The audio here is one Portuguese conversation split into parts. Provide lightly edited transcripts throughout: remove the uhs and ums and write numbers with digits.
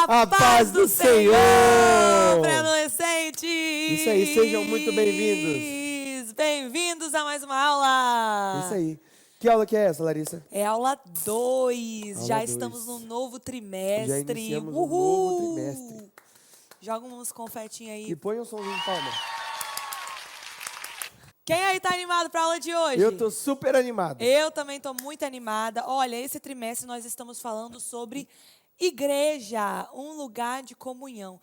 A paz do Senhor! Pré-adolescentes! Isso aí, sejam muito bem-vindos. Bem-vindos a mais uma aula! Isso aí. Que aula que é essa, Larissa? É aula 2. Aula Já dois. estamos no novo trimestre. Já iniciamos um novo trimestre. Joga uns confetinhos aí. E põe um somzinho de palma. Quem aí tá animado pra aula de hoje? Eu tô super animado. Eu também tô muito animada. Olha, esse trimestre nós estamos falando sobre igreja, um lugar de comunhão.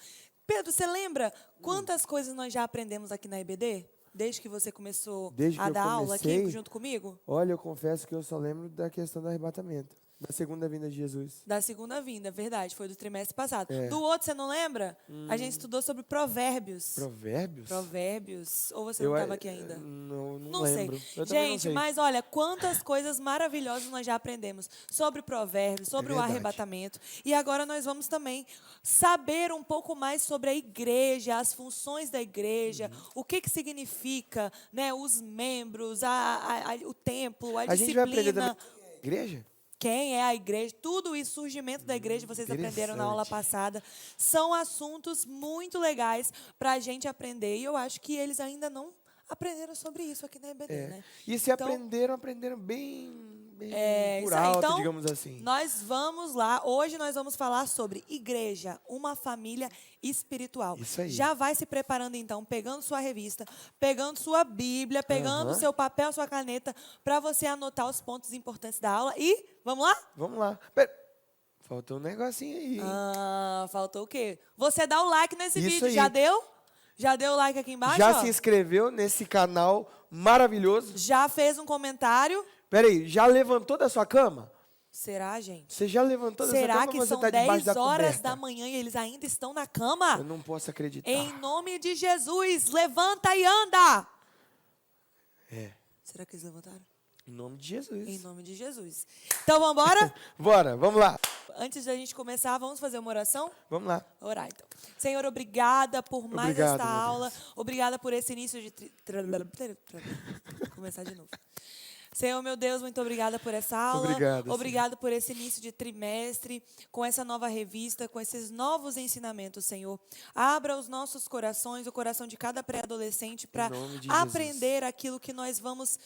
Pedro, você lembra quantas coisas nós já aprendemos aqui na EBD? Desde que você começou a dar aula aqui junto comigo? Olha, eu confesso que eu só lembro da questão do arrebatamento. Da segunda vinda de Jesus. Da segunda vinda, verdade. Foi do trimestre passado. É. Do outro, você não lembra? A gente estudou sobre provérbios. Provérbios? Provérbios. Ou você não estava aqui ainda? Não lembro. Sei. Eu também não Gente, sei. mas olha, quantas coisas maravilhosas nós já aprendemos sobre provérbios, sobre o verdade. arrebatamento. E agora nós vamos também saber um pouco mais sobre a igreja, as funções da igreja, o que significa, né, os membros, o templo, a disciplina. gente vai aprender também igreja? Quem é a igreja, tudo isso, surgimento da igreja, vocês aprenderam na aula passada. São assuntos muito legais para a gente aprender. E eu acho que eles ainda não aprenderam sobre isso aqui na EBD, né? E se aprenderam bem por isso aí. alto, Então, digamos assim. nós vamos lá. Hoje nós vamos falar sobre igreja, uma família espiritual. Isso aí. Já vai se preparando, então, pegando sua revista, pegando sua Bíblia, pegando seu papel, sua caneta, para você anotar os pontos importantes da aula. E, vamos lá? Vamos lá. Pera, faltou um negocinho aí. Faltou o quê? Você dá o like nesse Isso vídeo. aí. Já deu? Já deu o like aqui embaixo? Já ó? se inscreveu nesse canal maravilhoso? Já fez um comentário? Peraí, já levantou da sua cama? Será, gente? Você já levantou da sua Será cama que ou você são está debaixo 10 da horas coberta? da manhã e eles ainda estão na cama? Eu não posso acreditar. Em nome de Jesus, levanta e anda! É, Será que eles levantaram? em nome de Jesus. Em nome de Jesus. Então, vamos embora? Bora, vamos lá. Antes da gente começar, vamos fazer uma oração? Vamos lá. Orar, então. Senhor, obrigada por mais Obrigado, esta meu aula. Deus. Obrigada por esse início de... Vou começar de novo. Senhor, meu Deus, muito obrigada por essa aula. Obrigado, Obrigado por esse início de trimestre, com essa nova revista, com esses novos ensinamentos, Senhor. Abra os nossos corações, o coração de cada pré-adolescente, para nome de aprender aquilo que nós vamos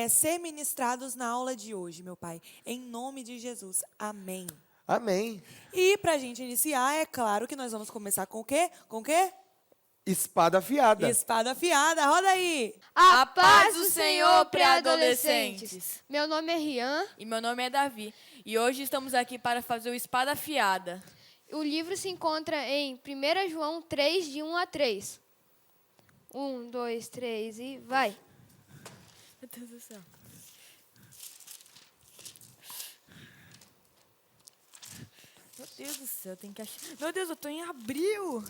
ser ministrados na aula de hoje, meu Pai. Em nome de Jesus. Amém. Amém. E para a gente iniciar, é claro que nós vamos começar com o quê? Com o quê? Espada afiada. Espada afiada. Roda aí. A paz do Senhor, pré-adolescentes. Meu nome é Rian. E meu nome é Davi. E hoje estamos aqui para fazer o Espada Afiada. O livro se encontra em 1 João 3, de 1 a 3. 1, 2, 3 e vai. Meu Deus do céu. Meu Deus do céu, tem que achar... Meu Deus, eu tô em abril.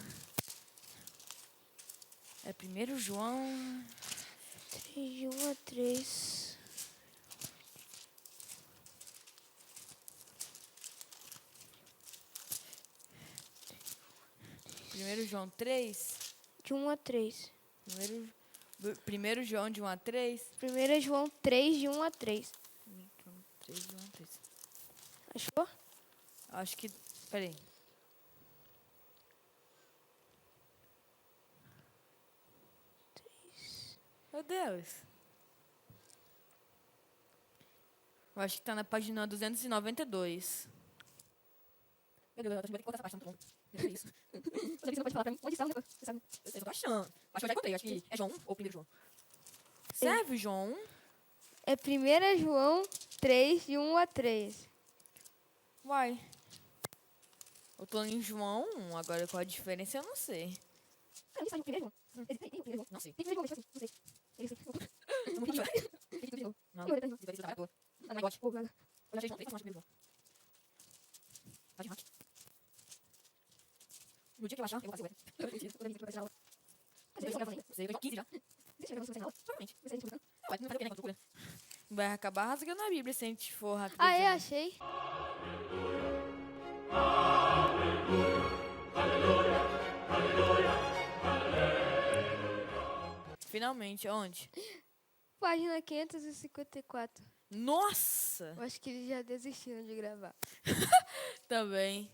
É 1 João... 3, de 1 a 3. Primeiro João 3. De 1 a 3. 1 João de 1 a 3. 1 João 3, de 1 a 3. 3 de 1 a 3. Achou? Acho que... Peraí. Meu Deus. Eu acho que tá na página 292. Meu Deus, eu acho que vai ter que cortar essa parte, tá muito bom. É isso. Você não pode falar pra mim onde está o negócio. Você sabe? Eu tô achando. Acho que eu já encontrei. Acho que é João 1 ou 1 João. Serve, João 1? É 1 João 3, de 1 a 3. Uai. Eu tô em João 1. Agora qual a diferença eu não sei. Não sei. Não. Não gosto. Eu já achei João 3, mas não acho 1 João. Vai de mate. No dia que eu achar, eu vou fazer o Não sei, eu já 15 já. Provavelmente. Ué, não faz o que, né, quando procura. Vai acabar rasgando a Bíblia se a gente for rápido. Ah, eu achei. Finalmente, onde? Página 554. Nossa! Eu acho que eles já desistiram de gravar. Também.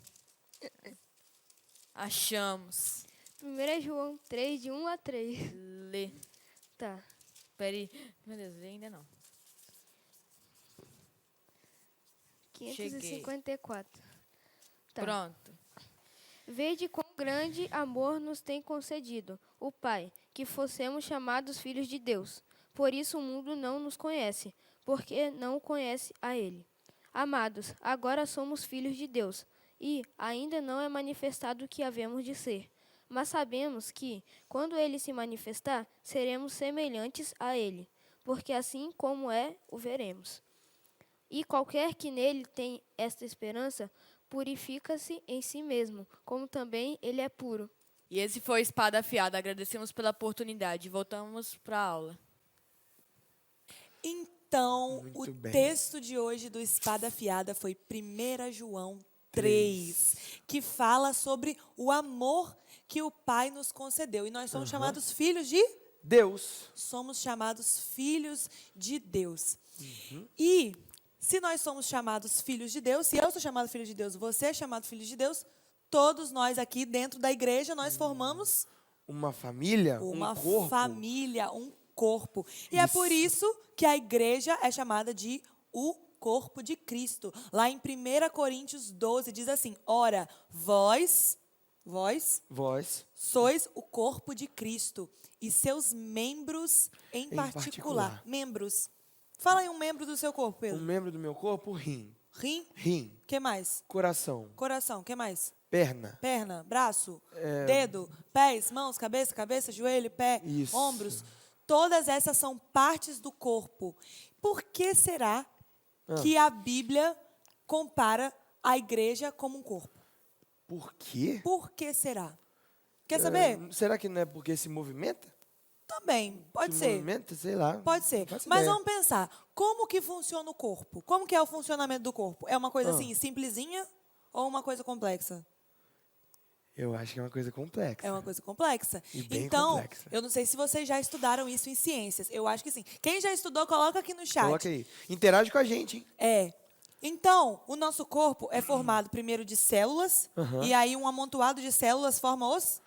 Achamos. 1 João 3, de 1 a 3. Lê. Tá. Peraí. Meu Deus, lê ainda não. 554. Tá. Pronto. Vede quão grande amor nos tem concedido o Pai, que fossemos chamados filhos de Deus. Por isso o mundo não nos conhece, porque não o conhece a Ele. Amados, agora somos filhos de Deus, e ainda não é manifestado o que havemos de ser. Mas sabemos que, quando Ele se manifestar, seremos semelhantes a Ele, porque assim como é, o veremos. E qualquer que nele tem esta esperança, purifica-se em si mesmo, como também ele é puro. E esse foi o Espada Afiada. Agradecemos pela oportunidade. Voltamos para a aula. Então, Muito o bem. texto de hoje do Espada Afiada foi 1 João 3, que fala sobre o amor que o Pai nos concedeu. E nós somos chamados filhos de... Deus. Somos chamados filhos de Deus. E se nós somos chamados filhos de Deus, se eu sou chamado filho de Deus, você é chamado filho de Deus, todos nós aqui dentro da igreja, nós formamos Uma família, uma um corpo. família, um corpo. E é por isso que a igreja é chamada de o corpo de Cristo. Lá em 1 Coríntios 12 diz assim: ora, vós Vós, sois o corpo de Cristo e seus membros em particular. Membros. Fala aí um membro do seu corpo, um Pedro. membro do meu corpo, rim. Rim. Rim, Que mais? coração, Coração. Que mais? perna. Perna, braço, dedo, pés, mãos, cabeça, joelho, pé, Isso. ombros. Todas essas são partes do corpo. Por que será que a Bíblia compara a igreja como um corpo? Por quê? Por que será? Quer saber? Será que não é porque se movimenta? Também, pode Se ser. movimenta, sei lá. Pode ser. Não faço Mas ideia. vamos pensar, como que funciona o corpo? Como que é o funcionamento do corpo? É uma coisa assim, simplesinha ou uma coisa complexa? Eu acho que é uma coisa complexa. É uma coisa complexa. E bem Então, complexa. eu não sei se vocês já estudaram isso em ciências. Eu acho que sim. Quem já estudou, coloca aqui no chat. Coloca aí. Interage com a gente, hein? É. Então, o nosso corpo é formado primeiro de células, e aí um amontoado de células forma os...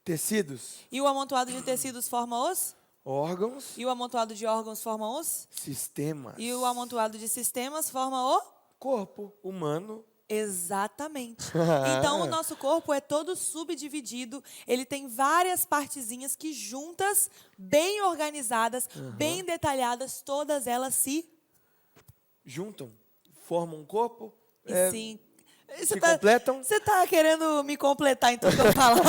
Tecidos, E o amontoado de tecidos forma os... órgãos, E o amontoado de órgãos forma os... sistemas. E o amontoado de sistemas forma o... Corpo humano. Exatamente. Então, o nosso corpo é todo subdividido. Ele tem várias partezinhas que juntas, bem organizadas, bem detalhadas, todas elas se... Juntam, formam um corpo. E sim. se completam. Você tá querendo me completar em tudo que eu falar?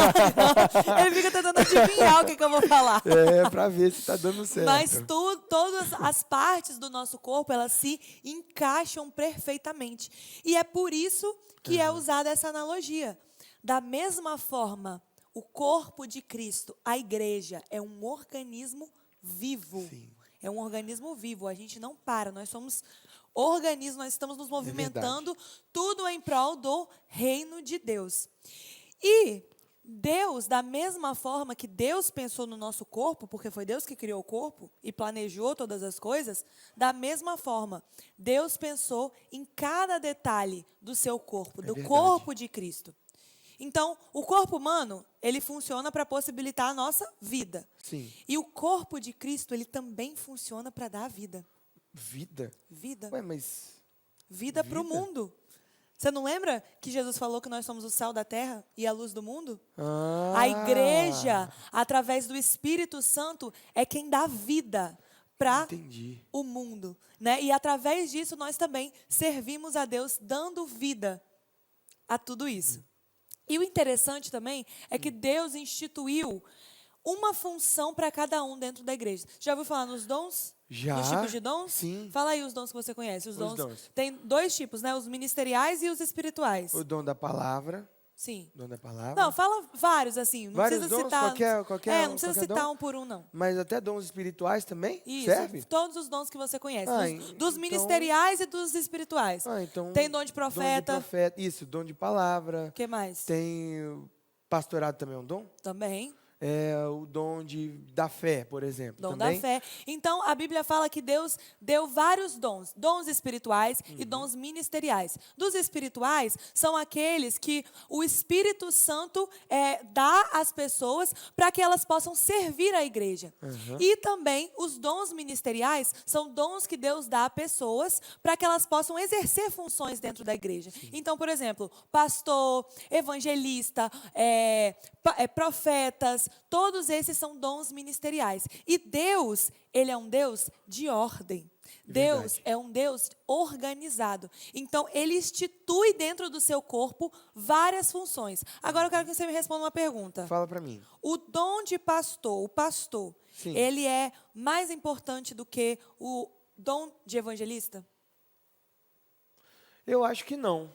Ele fica tentando adivinhar o que eu vou falar. É, pra ver se tá dando certo. Mas todas as partes do nosso corpo, elas se encaixam perfeitamente. E é por isso que é usada essa analogia. Da mesma forma, o corpo de Cristo, a igreja, é um organismo vivo. Sim. É um organismo vivo. A gente não para. Nós somos organismos, nós estamos nos movimentando, tudo em prol do reino de Deus. E Deus, da mesma forma que Deus pensou no nosso corpo, porque foi Deus que criou o corpo e planejou todas as coisas, da mesma forma, Deus pensou em cada detalhe do seu corpo, do verdade. corpo de Cristo. Então, o corpo humano, ele funciona para possibilitar a nossa vida. Sim. E o corpo de Cristo, ele também funciona para dar vida. Vida. Vida. Ué, mas... Vida para o vida? mundo. Você não lembra que Jesus falou que nós somos o sal da terra e a luz do mundo? Ah, A igreja, através do Espírito Santo, é quem dá vida para entendi. o mundo, né? E através disso nós também servimos a Deus dando vida a tudo isso. E o interessante também é que Deus instituiu uma função para cada um dentro da igreja. Já ouviu falar nos dons? Já. Nos tipos de dons? Sim. Fala aí os dons que você conhece. Os dons. dons. Tem dois tipos, né? Os ministeriais e os espirituais. O dom da palavra. Sim. Dom da palavra. Não, fala vários, assim. Não Vários precisa dons? citar. Qualquer não precisa qualquer citar dom? um por um, não. Mas até dons espirituais também? Isso. Serve? Todos os dons que você conhece. Ah, Dos então- ministeriais e dos espirituais. Ah, então... Tem dom de profeta. Dom de profeta. Isso, dom de palavra. O que mais? Tem pastorado também é um dom? Também. o dom da fé, por exemplo. Dom também? da fé. Então, a Bíblia fala que Deus deu vários dons. Dons espirituais e dons ministeriais. Dos espirituais, são aqueles que o Espírito Santo dá às pessoas para que elas possam servir a igreja. E também, os dons ministeriais são dons que Deus dá a pessoas para que elas possam exercer funções dentro da igreja. Então, por exemplo, pastor, evangelista, profetas, todos esses são dons ministeriais. E Deus, ele é um Deus de ordem. Deus é um Deus organizado. Então, ele institui dentro do seu corpo várias funções. Agora, eu quero que você me responda uma pergunta. Fala para mim. O dom de pastor, o pastor, Sim. ele é mais importante do que o dom de evangelista? Eu acho que não.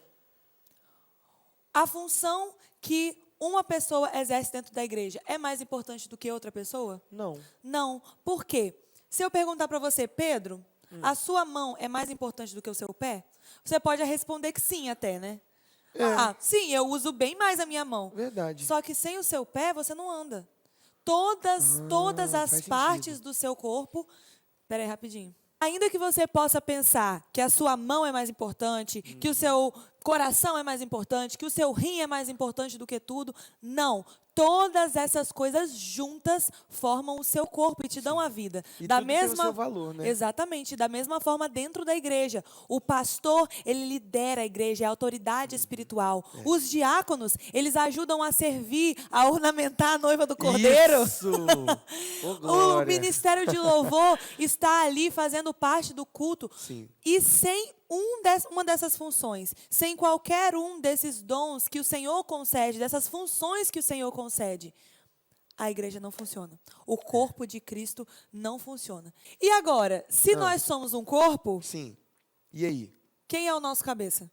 A função que uma pessoa exerce dentro da igreja é mais importante do que outra pessoa? Não. Não. Por quê? Se eu perguntar para você, Pedro, a sua mão é mais importante do que o seu pé? Você pode responder que sim até, né? Sim, eu uso bem mais a minha mão. Verdade. Só que sem o seu pé, você não anda. Todas as faz partes sentido. do seu corpo... Espera aí, rapidinho. Ainda que você possa pensar que a sua mão é mais importante, que o seu coração é mais importante, que o seu rim é mais importante do que tudo, não. Todas essas coisas juntas formam o seu corpo e te dão a vida. E tudo tem o seu valor, né? Exatamente. Da mesma forma, dentro da igreja. O pastor, ele lidera a igreja, é a autoridade espiritual. Os diáconos, eles ajudam a servir, a ornamentar a noiva do cordeiro. Isso! Ô, O glória. ministério de louvor está ali fazendo parte do culto. Sim. E sem uma dessas funções, sem qualquer um desses dons que o Senhor concede, dessas funções que o Senhor concede, a igreja não funciona. O corpo de Cristo não funciona. E agora, se nós somos um corpo, Sim. E aí? quem é o nosso cabeça?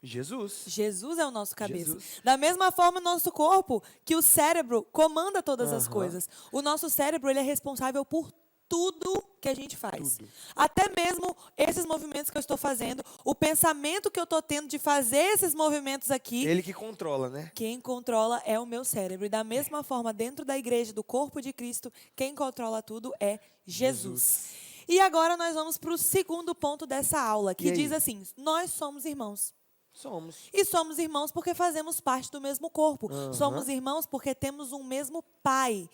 Jesus. Jesus é o nosso cabeça. Jesus. Da mesma forma, o nosso corpo, que o cérebro comanda todas as Aham. coisas. O nosso cérebro, ele é responsável por tudo que a gente faz. Tudo. Até mesmo esses movimentos que eu estou fazendo, o pensamento que eu estou tendo de fazer esses movimentos aqui, Ele que controla, né? quem controla é o meu cérebro. E da mesma forma, dentro da igreja, do corpo de Cristo, quem controla tudo é Jesus. E agora nós vamos para o segundo ponto dessa aula, E que aí? diz assim: nós somos irmãos. Somos. E somos irmãos porque fazemos parte do mesmo corpo. Aham. Somos irmãos porque temos um mesmo Pai.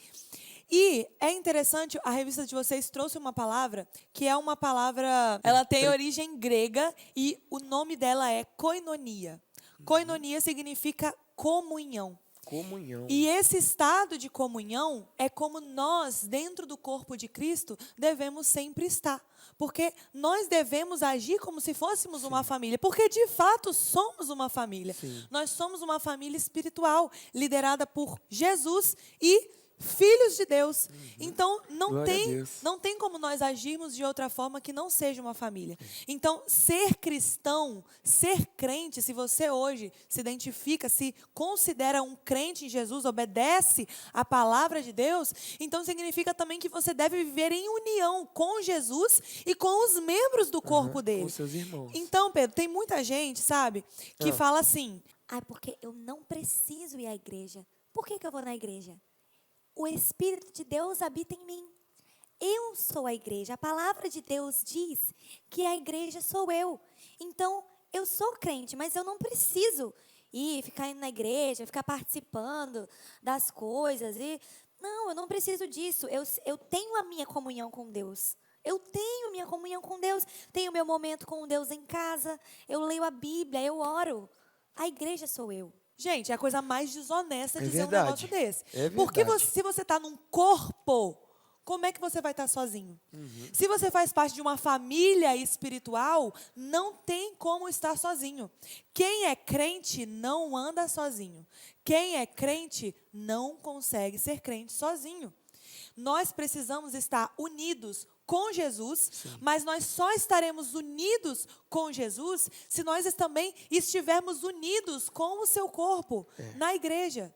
E é interessante, a revista de vocês trouxe uma palavra, que é uma palavra, ela tem origem grega e o nome dela é koinonia. Koinonia significa comunhão. Comunhão. E esse estado de comunhão é como nós, dentro do corpo de Cristo, devemos sempre estar. Porque nós devemos agir como se fôssemos uma família. Porque, de fato, somos uma família. Sim. Nós somos uma família espiritual, liderada por Jesus e filhos de Deus. Então, Glória a Deus. não tem como nós agirmos de outra forma que não seja uma família. Então, ser cristão, ser crente, se você hoje se identifica, se considera um crente em Jesus, obedece à palavra de Deus, então significa também que você deve viver em união com Jesus e com os membros do corpo dele. Com seus irmãos. Então, Pedro, tem muita gente, sabe, que fala assim: porque eu não preciso ir à igreja. Por que eu vou na igreja? O Espírito de Deus habita em mim. Eu sou a igreja. A palavra de Deus diz que a igreja sou eu. Então, eu sou crente, mas eu não preciso ficar indo na igreja, ficar participando das coisas. Não, eu não preciso disso. Eu tenho a minha comunhão com Deus. Eu tenho minha comunhão com Deus. Tenho meu momento com Deus em casa. Eu leio a Bíblia, eu oro. A igreja sou eu. gente, é a coisa mais desonesta É dizer verdade. um negócio desse. É Porque verdade. se você está num corpo, como é que você vai estar sozinho? Se você faz parte de uma família espiritual, não tem como estar sozinho. Quem é crente não anda sozinho. Quem é crente não consegue ser crente sozinho. Nós precisamos estar unidos com Jesus, mas nós só estaremos unidos com Jesus se nós também estivermos unidos com o seu corpo, na igreja.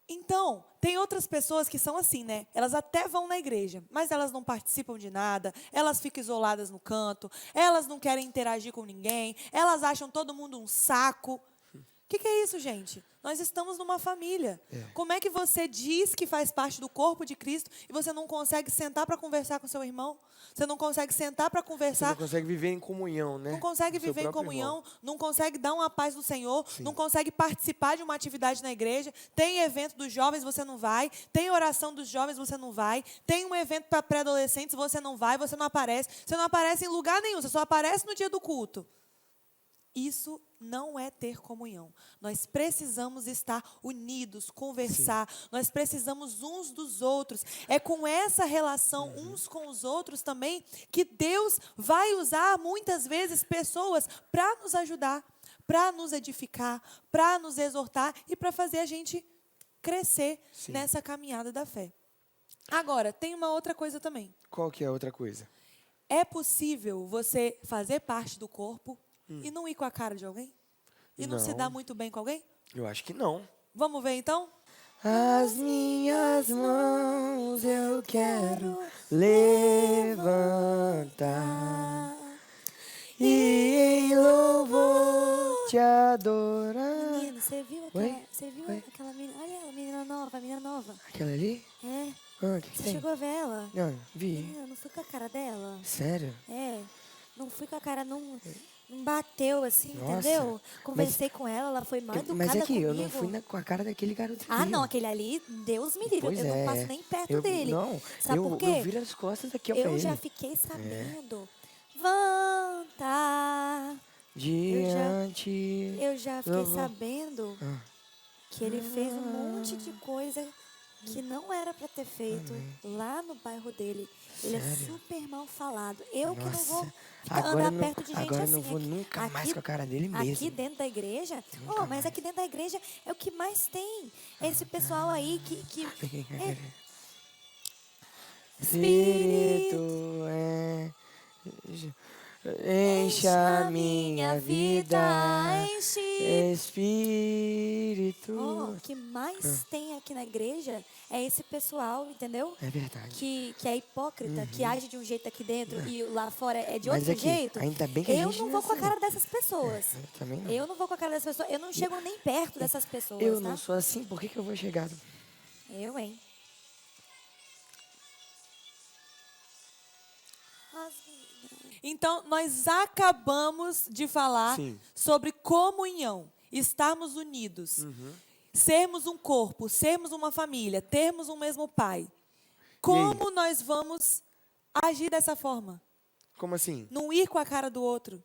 Então, tem outras pessoas que são assim, né? Elas até vão na igreja, mas elas não participam de nada, elas ficam isoladas no canto, elas não querem interagir com ninguém, elas acham todo mundo um saco. O que é isso, gente? Nós estamos numa família. É. Como é que você diz que faz parte do corpo de Cristo e você não consegue sentar para conversar com seu irmão? Você não consegue sentar para Você conversar, não consegue viver em comunhão, né? não consegue com seu viver em próprio irmão. comunhão, não consegue dar uma paz do Senhor, não consegue participar de uma atividade na igreja. Tem evento dos jovens, você não vai. Tem oração dos jovens, você não vai. Tem um evento para pré-adolescentes, você não vai, você não aparece. Você não aparece em lugar nenhum, você só aparece no dia do culto. Isso não é ter comunhão. Nós precisamos estar unidos, conversar. Nós precisamos uns dos outros. É com essa relação uns com os outros também que Deus vai usar muitas vezes pessoas para nos ajudar, para nos edificar, para nos exortar e para fazer a gente crescer nessa caminhada da fé. Agora, tem uma outra coisa também. Qual que é a outra coisa? É possível você fazer parte do corpo e não ir com a cara de alguém? E não se Não. dar muito bem com alguém? Eu acho que não. Vamos ver então? As minhas mãos eu quero levantar e em louvor te adorar. Menino, você viu Oi? aquela menina? Olha ela, menina nova. Aquela ali? É, Ah, o que você tem? chegou a ver ela? Não, vi. Menina, eu não fui com a cara dela. Sério? É, não fui com a cara, não bateu assim, Nossa, entendeu? Conversei com ela, ela foi mal educada Mas é que comigo. eu não fui com a cara daquele garoto. Ah, não, aquele ali, Deus me livre, Pois eu não é. passo nem perto Eu- dele. Não, Sabe por quê? eu viro as costas aqui, ó, pra Eu ele. já fiquei sabendo. Vanta. Diante... Eu já fiquei vou- sabendo que ele fez um monte de coisa que não era para ter feito lá no bairro dele. Ele é super mal falado. Eu que não vou Nossa, ficar agora andar não- perto de gente agora assim. não vou nunca mais com a cara dele Aqui mesmo. dentro da igreja, mas aqui dentro da igreja é o que mais tem. É esse pessoal aí que Espírito, enche a minha vida, enche. Espírito. O que mais tem aqui na igreja é esse pessoal, entendeu? É verdade. Que é hipócrita, que age de um jeito aqui dentro e lá fora é de Mas outro aqui, jeito. ainda bem que a eu gente não não vou é com a assim. cara dessas pessoas. Eu também não. Eu não vou com a cara dessas pessoas. Eu não chego nem perto dessas pessoas, Eu tá? não sou assim, por que eu vou chegar? Eu, hein? Então, nós acabamos de falar Sim. sobre comunhão, estarmos unidos, sermos um corpo, sermos uma família, termos um mesmo pai. Como nós vamos agir dessa forma? Como assim? Não ir com a cara do outro.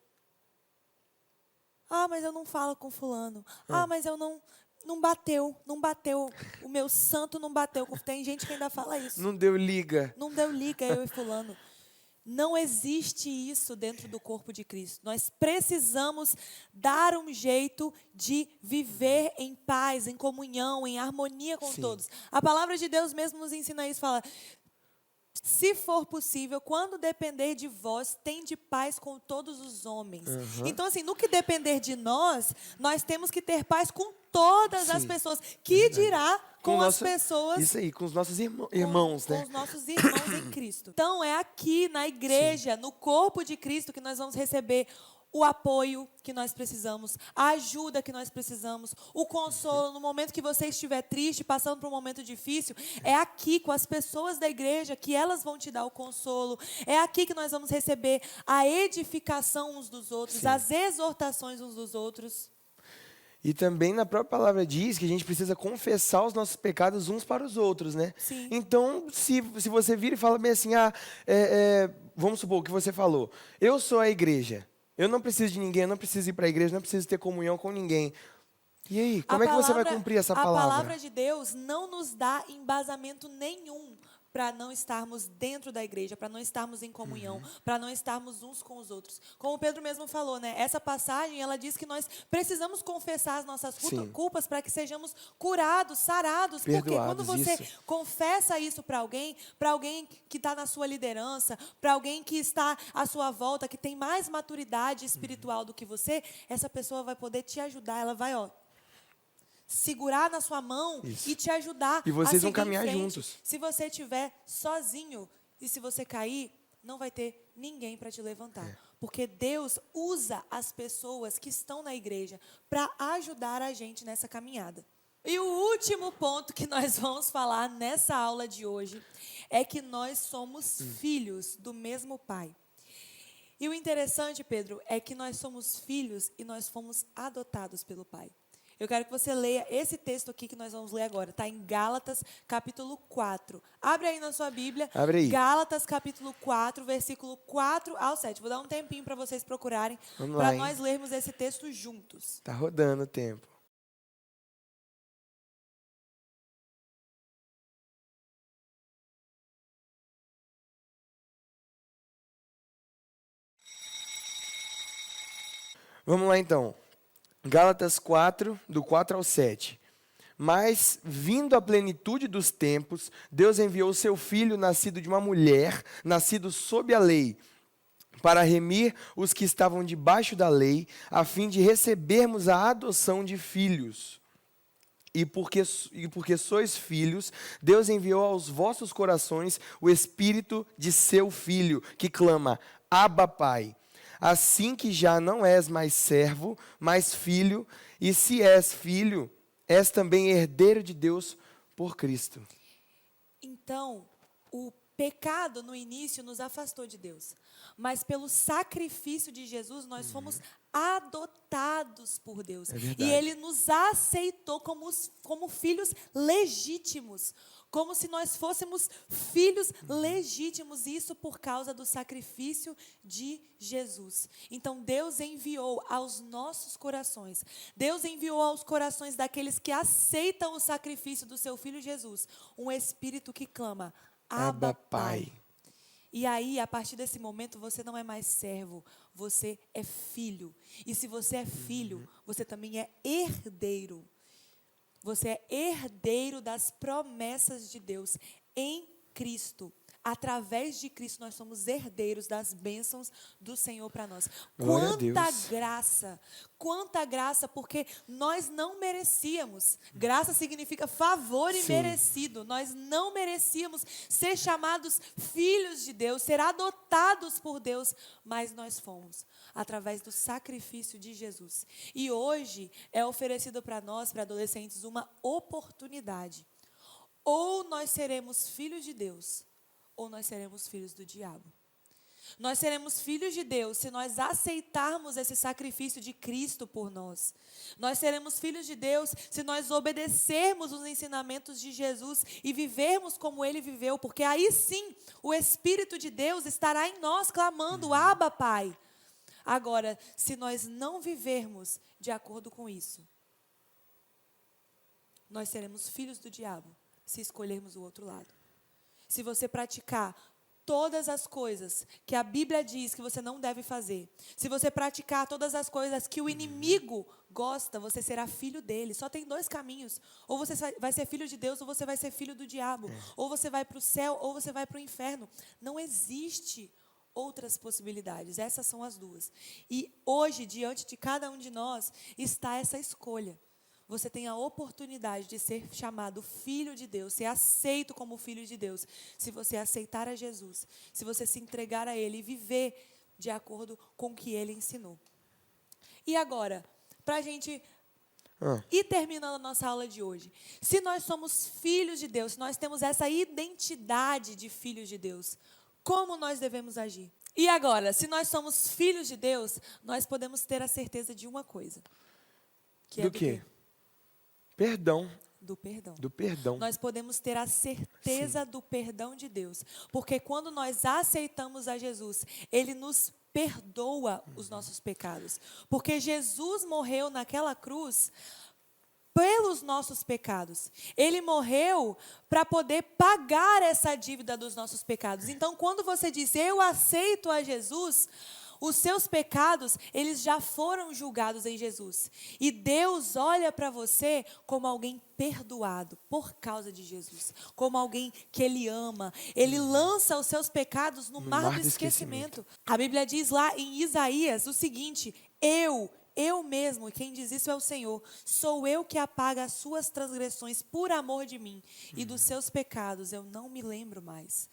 Ah, mas eu não falo com fulano. Ah, mas eu não bateu. O meu santo não bateu. Tem gente que ainda fala isso. Não deu liga. Não deu liga eu e fulano. Não existe isso dentro do corpo de Cristo. Nós precisamos dar um jeito de viver em paz, em comunhão, em harmonia com Sim. todos. A palavra de Deus mesmo nos ensina isso, fala: se for possível, quando depender de vós, tende paz com todos os homens. Então, assim, no que depender de nós, nós temos que ter paz com todas as Sim. pessoas. Que dirá com as nossa- pessoas... Isso aí, com os nossos irmãos, com né? os nossos irmãos em Cristo. Então, é aqui na igreja, no corpo de Cristo, que nós vamos receber o apoio que nós precisamos, a ajuda que nós precisamos, o consolo no momento que você estiver triste, passando por um momento difícil. É aqui, com as pessoas da igreja, que elas vão te dar o consolo. É aqui que nós vamos receber a edificação uns dos outros, as exortações uns dos outros. E também na própria palavra diz que a gente precisa confessar os nossos pecados uns para os outros, né? Sim. Então, se você vira e fala bem assim, vamos supor o que você falou, eu sou a igreja, eu não preciso de ninguém, eu não preciso ir para a igreja, não preciso ter comunhão com ninguém. E aí, como é que você vai cumprir essa palavra? A palavra de Deus não nos dá embasamento nenhum para não estarmos dentro da igreja, para não estarmos em comunhão, para não estarmos uns com os outros. Como o Pedro mesmo falou, né? Essa passagem, ela diz que nós precisamos confessar as nossas Sim. culpas para que sejamos curados, sarados. Porque quando Perdoados, você isso. confessa isso para alguém que está na sua liderança, para alguém que está à sua volta, que tem mais maturidade espiritual do que você, essa pessoa vai poder te ajudar. Ela vai, segurar na sua mão Isso. e te ajudar E vocês a vão seguir em caminhar frente. juntos. Se você estiver sozinho e se você cair, não vai ter ninguém para te levantar. Porque Deus usa as pessoas que estão na igreja para ajudar a gente nessa caminhada. E o último ponto que nós vamos falar nessa aula de hoje é que nós somos filhos do mesmo Pai. E o interessante, Pedro, é que nós somos filhos e nós fomos adotados pelo Pai. Eu quero que você leia esse texto aqui que nós vamos ler agora. Está em Gálatas, capítulo 4. Abre aí na sua Bíblia. Abre aí. Gálatas, capítulo 4, versículo 4 ao 7. Vou dar um tempinho para vocês procurarem, Vamos para lá, hein? nós lermos esse texto juntos. Tá rodando o tempo. Vamos lá então. Gálatas 4, do 4 ao 7. Mas, vindo a plenitude dos tempos, Deus enviou o seu Filho, nascido de uma mulher, nascido sob a lei, para remir os que estavam debaixo da lei, a fim de recebermos a adoção de filhos. E porque sois filhos, Deus enviou aos vossos corações o Espírito de seu Filho, que clama, Abba, Pai. Assim que já não és mais servo, mas filho, e se és filho, és também herdeiro de Deus por Cristo. Então, o pecado no início nos afastou de Deus. Mas pelo sacrifício de Jesus, nós fomos adotados por Deus. É verdade. E Ele nos aceitou como filhos legítimos. Como se nós fôssemos filhos legítimos. Isso por causa do sacrifício de Jesus. Então, Deus enviou aos nossos corações. Deus enviou aos corações daqueles que aceitam o sacrifício do seu Filho Jesus. Um Espírito que clama, Abba, Pai. E aí, a partir desse momento, você não é mais servo, você é filho. E se você é filho, você também é herdeiro. Você é herdeiro das promessas de Deus em Cristo. Através de Cristo, nós somos herdeiros das bênçãos do Senhor para nós. Glória a Deus. Quanta graça, porque nós não merecíamos. Graça significa favor e Sim. merecido. Nós não merecíamos ser chamados filhos de Deus, ser adotados por Deus, mas nós fomos, através do sacrifício de Jesus. E hoje é oferecido para nós, para adolescentes, uma oportunidade. Ou nós seremos filhos de Deus, ou nós seremos filhos do diabo. Nós seremos filhos de Deus se nós aceitarmos esse sacrifício de Cristo por nós. Nós seremos filhos de Deus se nós obedecermos os ensinamentos de Jesus e vivermos como Ele viveu, porque aí sim o Espírito de Deus estará em nós clamando, Abba, Pai. Agora, se nós não vivermos de acordo com isso, nós seremos filhos do diabo se escolhermos o outro lado. Se você praticar todas as coisas que a Bíblia diz que você não deve fazer, se você praticar todas as coisas que o inimigo gosta, você será filho dele. Só tem dois caminhos. Ou você vai ser filho de Deus, ou você vai ser filho do diabo. Ou você vai para o céu, ou você vai para o inferno. Não existe outras possibilidades. Essas são as duas. E hoje, diante de cada um de nós, está essa escolha. Você tem a oportunidade de ser chamado filho de Deus, ser aceito como filho de Deus, se você aceitar a Jesus, se você se entregar a Ele e viver de acordo com o que Ele ensinou. E agora, para a gente ir terminando a nossa aula de hoje, se nós somos filhos de Deus, se nós temos essa identidade de filhos de Deus, como nós devemos agir? E agora, se nós somos filhos de Deus, nós podemos ter a certeza de uma coisa. Que é Do quê? Perdão. Do perdão. Do perdão. Nós podemos ter a certeza do perdão de Deus. Porque quando nós aceitamos a Jesus, Ele nos perdoa os nossos pecados. Porque Jesus morreu naquela cruz pelos nossos pecados. Ele morreu para poder pagar essa dívida dos nossos pecados. Então, quando você diz, eu aceito a Jesus, os seus pecados, eles já foram julgados em Jesus. E Deus olha para você como alguém perdoado por causa de Jesus. Como alguém que Ele ama. Ele lança os seus pecados no mar do esquecimento. A Bíblia diz lá em Isaías o seguinte, eu mesmo, e quem diz isso é o Senhor, sou eu que apaga as suas transgressões por amor de mim. E dos seus pecados eu não me lembro mais.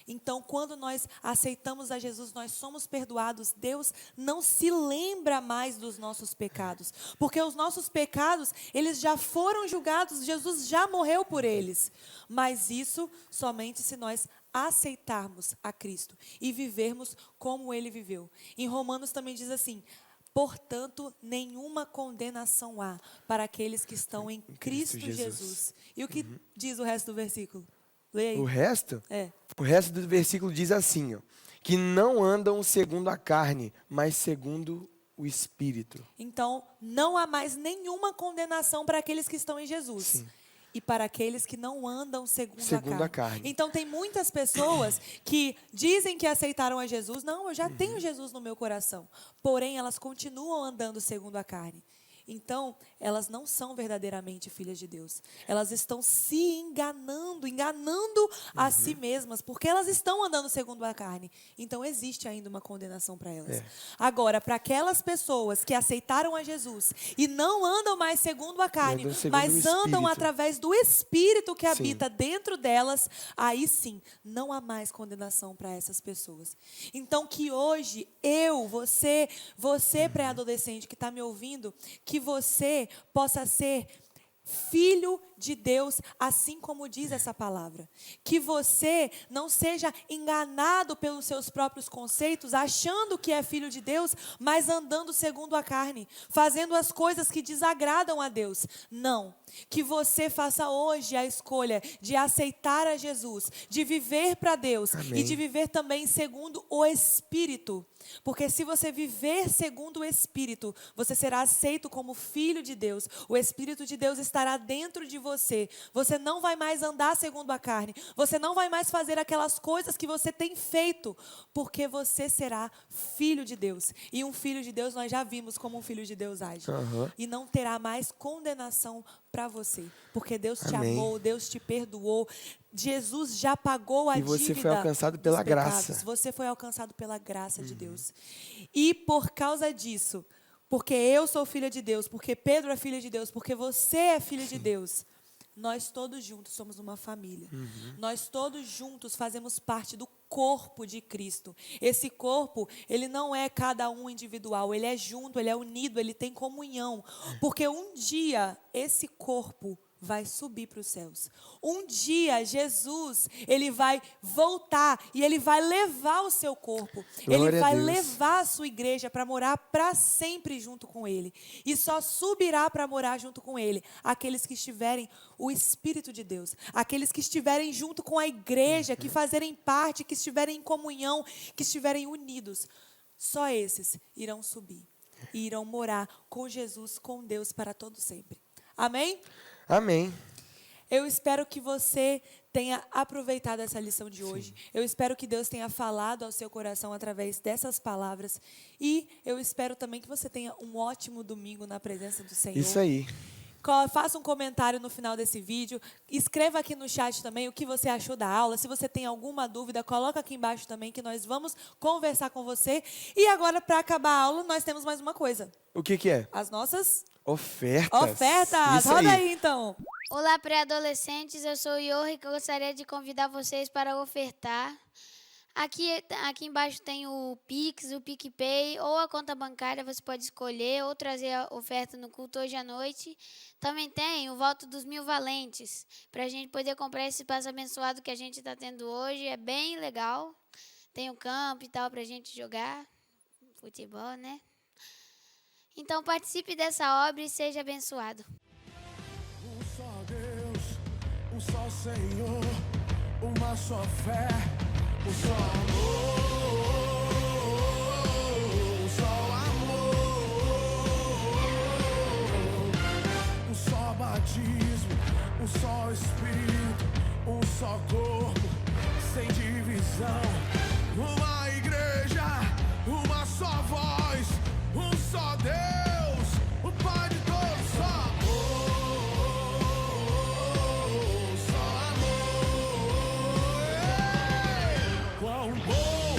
Então, quando nós aceitamos a Jesus, nós somos perdoados. Deus não se lembra mais dos nossos pecados, porque os nossos pecados, eles já foram julgados, Jesus já morreu por eles. Mas isso somente se nós aceitarmos a Cristo e vivermos como Ele viveu. Em Romanos também diz assim: portanto, nenhuma condenação há para aqueles que estão em Cristo Jesus. E o que diz o resto do versículo? Leia aí. O resto? É. O resto do versículo diz assim, ó, que não andam segundo a carne, mas segundo o Espírito. Então, não há mais nenhuma condenação para aqueles que estão em Jesus. Sim. E para aqueles que não andam segundo a carne. Então, tem muitas pessoas que dizem que aceitaram a Jesus. Não, eu já tenho Jesus no meu coração. Porém, elas continuam andando segundo a carne. Então, elas não são verdadeiramente filhas de Deus. Elas estão se enganando a si mesmas, porque elas estão andando segundo a carne. Então, existe ainda uma condenação para elas. Agora, para aquelas pessoas que aceitaram a Jesus e não andam mais segundo a carne, mas andam através do Espírito que habita dentro delas, aí sim, não há mais condenação para essas pessoas. Então, que hoje, você pré-adolescente que está me ouvindo, que você possa ser filho de Deus, assim como diz essa palavra. Que você não seja enganado pelos seus próprios conceitos, achando que é filho de Deus, mas andando segundo a carne, fazendo as coisas que desagradam a Deus. Não. Que você faça hoje a escolha de aceitar a Jesus, de viver para Deus. Amém. E de viver também segundo o Espírito. Porque se você viver segundo o Espírito, você será aceito como filho de Deus. O Espírito de Deus estará dentro de você. Você não vai mais andar segundo a carne. Você não vai mais fazer aquelas coisas que você tem feito. Porque você será filho de Deus. E um filho de Deus, nós já vimos como um filho de Deus age. E não terá mais condenação para você. Porque Deus te amou, Deus te perdoou. Jesus já pagou a dívida. E você foi alcançado pela graça. Você foi alcançado pela graça de Deus. E por causa disso, porque eu sou filha de Deus, porque Pedro é filho de Deus, porque você é filho de Deus, nós todos juntos somos uma família. Nós todos juntos fazemos parte do corpo de Cristo. Esse corpo, ele não é cada um individual, ele é junto, ele é unido, ele tem comunhão. Porque um dia esse corpo vai subir para os céus. Um dia Jesus, ele vai voltar e ele vai levar o seu corpo. Ele vai levar a sua igreja para morar para sempre junto com ele. E só subirá para morar junto com ele aqueles que estiverem o Espírito de Deus, aqueles que estiverem junto com a igreja, que fazerem parte, que estiverem em comunhão, que estiverem unidos. Só esses irão subir e irão morar com Jesus, com Deus para todo sempre. Amém? Amém. Eu espero que você tenha aproveitado essa lição de hoje. Eu espero que Deus tenha falado ao seu coração através dessas palavras. E eu espero também que você tenha um ótimo domingo na presença do Senhor. Isso aí. Faça um comentário no final desse vídeo. Escreva aqui no chat também o que você achou da aula. Se você tem alguma dúvida, coloca aqui embaixo também que nós vamos conversar com você. E agora, para acabar a aula, nós temos mais uma coisa. O que é? As nossas ofertas. Ofertas! Isso Roda aí, então. Olá, pré-adolescentes. Eu sou o Yohi e gostaria de convidar vocês para ofertar. Aqui embaixo tem o Pix, o PicPay ou a conta bancária. Você pode escolher ou trazer a oferta no culto hoje à noite. Também tem o voto dos 1000 valentes, para a gente poder comprar esse espaço abençoado que a gente está tendo hoje. É bem legal. Tem o campo e tal para a gente jogar. Futebol, né? Então participe dessa obra e seja abençoado. Um só Deus, um só Senhor, uma só fé, um só amor, um só amor, um só batismo, um só Espírito, um só corpo, sem divisão, uma igreja, uma só voz, um só Deus, o Pai de todos, só amor, só amor. Quão bom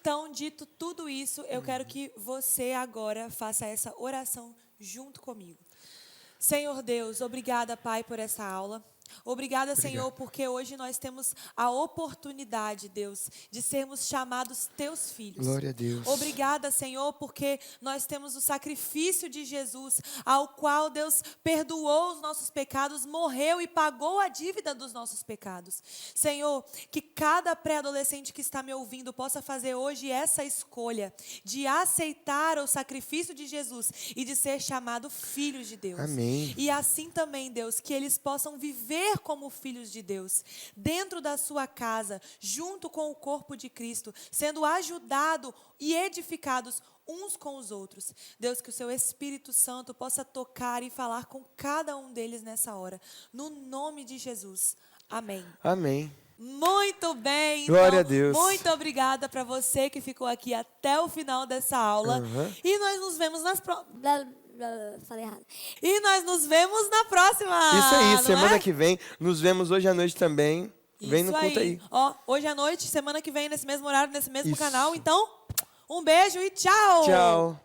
Então, dito tudo isso, eu quero que você agora faça essa oração junto comigo. Senhor Deus, obrigada, Pai, por essa aula. Obrigada, Senhor, porque hoje nós temos a oportunidade, Deus, de sermos chamados teus filhos. Glória a Deus. Obrigada, Senhor, porque nós temos o sacrifício de Jesus, ao qual Deus perdoou os nossos pecados, morreu e pagou a dívida dos nossos pecados. Senhor, que cada pré-adolescente que está me ouvindo possa fazer hoje essa escolha de aceitar o sacrifício de Jesus e de ser chamado filhos de Deus. Amém. E assim também, Deus, que eles possam viver como filhos de Deus, dentro da sua casa, junto com o corpo de Cristo, sendo ajudado e edificados uns com os outros. Deus, que o seu Espírito Santo possa tocar e falar com cada um deles nessa hora. No nome de Jesus. Amém. Amém. Muito bem. Glória então, a Deus. Muito obrigada para você que ficou aqui até o final dessa aula. E nós nos vemos Falei errado. E nós nos vemos na próxima. Isso aí, não semana é? que vem. Nos vemos hoje à noite também. Vem no Isso culto aí. Ó, hoje à noite, semana que vem, nesse mesmo horário, nesse mesmo Isso. canal. Então, um beijo e tchau. Tchau.